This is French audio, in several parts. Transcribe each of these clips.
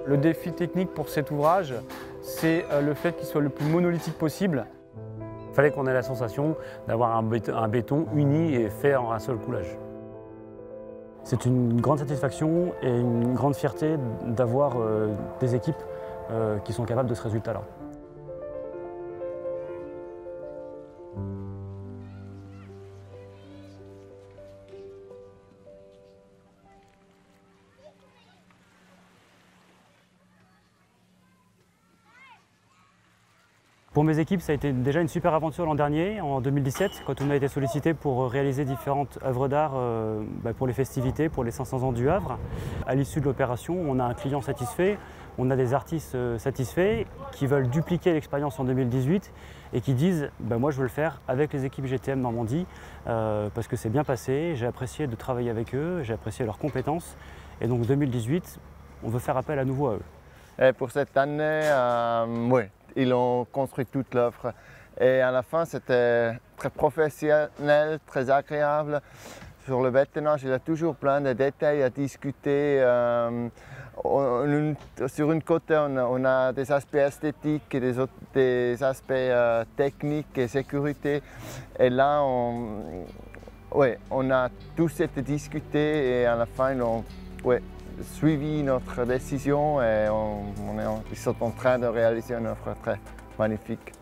Le défi technique pour cet ouvrage, c'est le fait qu'il soit le plus monolithique possible. Il fallait qu'on ait la sensation d'avoir un béton uni et fait en un seul coulage. C'est une grande satisfaction et une grande fierté d'avoir des équipes qui sont capables de ce résultat-là. Pour mes équipes, ça a été déjà une super aventure l'an dernier, en 2017, quand on a été sollicité pour réaliser différentes œuvres d'art pour les festivités, pour les 500 ans du Havre. À l'issue de l'opération, on a un client satisfait, on a des artistes satisfaits qui veulent dupliquer l'expérience en 2018 et qui disent moi je veux le faire avec les équipes GTM Normandie parce que c'est bien passé, j'ai apprécié de travailler avec eux, j'ai apprécié leurs compétences et donc 2018, on veut faire appel à nouveau à eux. Et pour cette année, oui. Ils ont construit toute l'œuvre et à la fin c'était très professionnel, très agréable. Sur le bétonnage, il y a toujours plein de détails à discuter. Sur une côté, on a des aspects esthétiques et des aspects techniques et sécurité. Et là, on a tous été discutés et à la fin, ils ont suivi notre décision et ils sont en train de réaliser une œuvre très magnifique.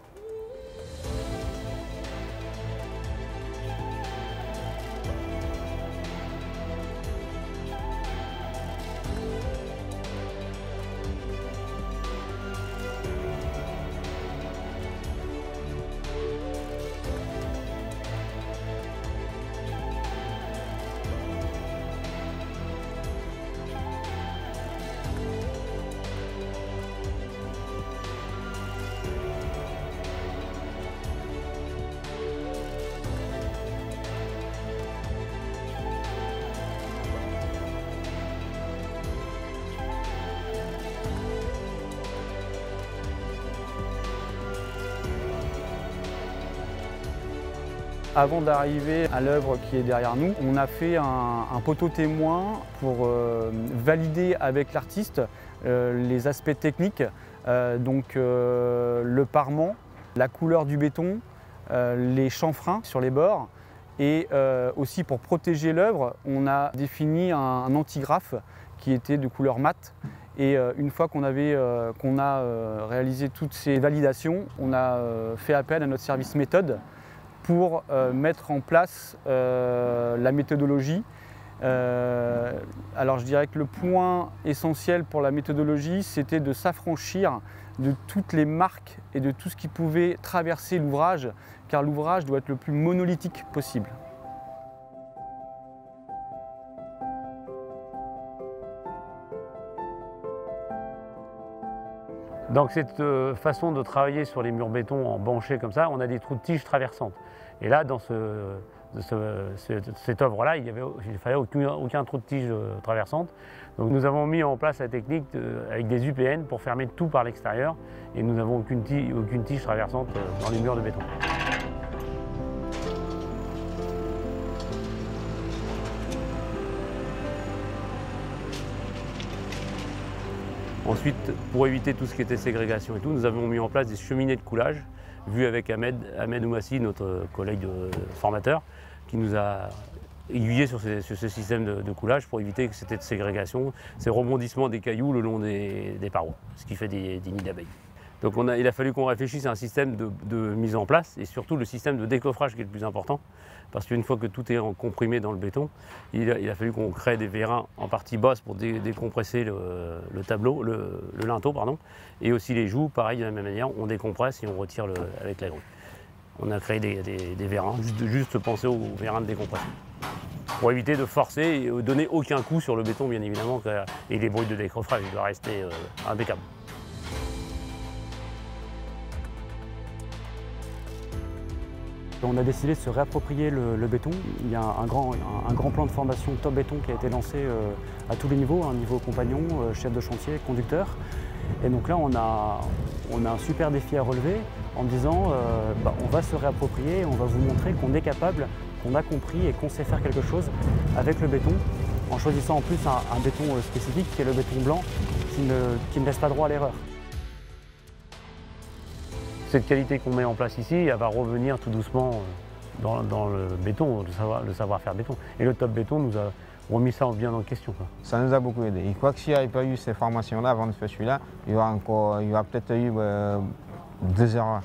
Avant d'arriver à l'œuvre qui est derrière nous, on a fait un poteau témoin pour valider avec l'artiste les aspects techniques, donc le parement, la couleur du béton, les chanfreins sur les bords et aussi pour protéger l'œuvre, on a défini un antigraphe qui était de couleur mate. Et une fois qu'on a réalisé toutes ces validations, on a fait appel à notre service méthode pour mettre en place la méthodologie. Alors je dirais que le point essentiel pour la méthodologie, c'était de s'affranchir de toutes les marques et de tout ce qui pouvait traverser l'ouvrage, car l'ouvrage doit être le plus monolithique possible. Donc cette façon de travailler sur les murs béton en banchés comme ça, on a des trous de tiges traversantes. Et là, dans cette œuvre-là, il ne fallait aucun trou de tige traversante. Donc nous avons mis en place la technique avec des UPN pour fermer tout par l'extérieur. Et nous n'avons aucune tige traversante dans les murs de béton. Ensuite, pour éviter tout ce qui était ségrégation et tout, nous avons mis en place des cheminées de coulage, vues avec Ahmed Oumassi, notre collègue formateur, qui nous a aiguillés sur ce système de coulage pour éviter que cette ségrégation, ces rebondissements des cailloux le long des parois, ce qui fait des nids d'abeilles. Donc il a fallu qu'on réfléchisse à un système de mise en place et surtout le système de décoffrage qui est le plus important. Parce qu'une fois que tout est comprimé dans le béton, il a fallu qu'on crée des vérins en partie basse pour décompresser le linteau, pardon. Et aussi les joues, pareil, de la même manière, on décompresse et on retire avec la grue. On a créé des vérins, juste penser aux vérins de décompression. Pour éviter de forcer et donner aucun coup sur le béton, bien évidemment, et les bruits de décoffrage, il doit rester impeccable. On a décidé de se réapproprier le béton. Il y a un grand plan de formation Top Béton qui a été lancé à tous les niveaux, niveau compagnon, chef de chantier, conducteur. Et donc là, on a un super défi à relever en disant on va se réapproprier, on va vous montrer qu'on est capable, qu'on a compris et qu'on sait faire quelque chose avec le béton, en choisissant en plus un béton spécifique qui est le béton blanc qui ne laisse pas droit à l'erreur. Cette qualité qu'on met en place ici, elle va revenir tout doucement dans le béton, le savoir-faire béton. Et le Top Béton nous a remis ça bien en question, quoi. Ça nous a beaucoup aidé. Je crois que s'il n'y avait pas eu ces formations-là avant de faire celui-là, il y aura peut-être eu 2 erreurs.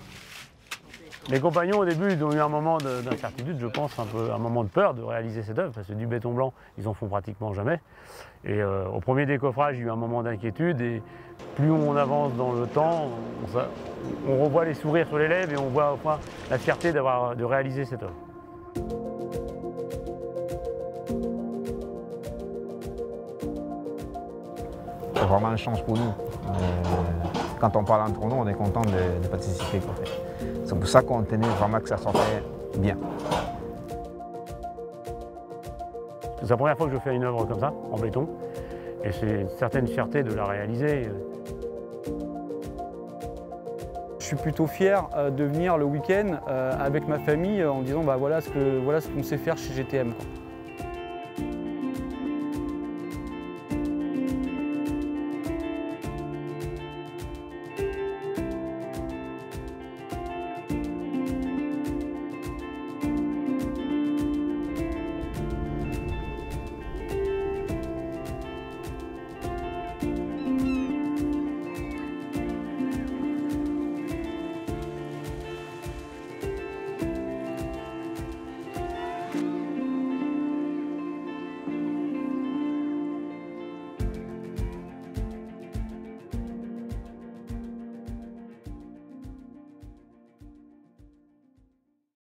Les compagnons, au début, ils ont eu un moment d'incertitude, je pense, un moment de peur de réaliser cette œuvre, parce que du béton blanc, ils en font pratiquement jamais. Et au premier décoffrage, il y a eu un moment d'inquiétude, et plus on avance dans le temps, on revoit les sourires sur les lèvres et on voit enfin la fierté de réaliser cette œuvre. C'est vraiment une chance pour nous. Quand on parle entre nous, on est content de participer. C'est pour ça qu'on tenait vraiment que ça sortait bien. C'est la première fois que je fais une œuvre comme ça, en béton, et c'est une certaine fierté de la réaliser. Je suis plutôt fier de venir le week-end avec ma famille en disant voilà ce qu'on sait faire chez GTM, quoi.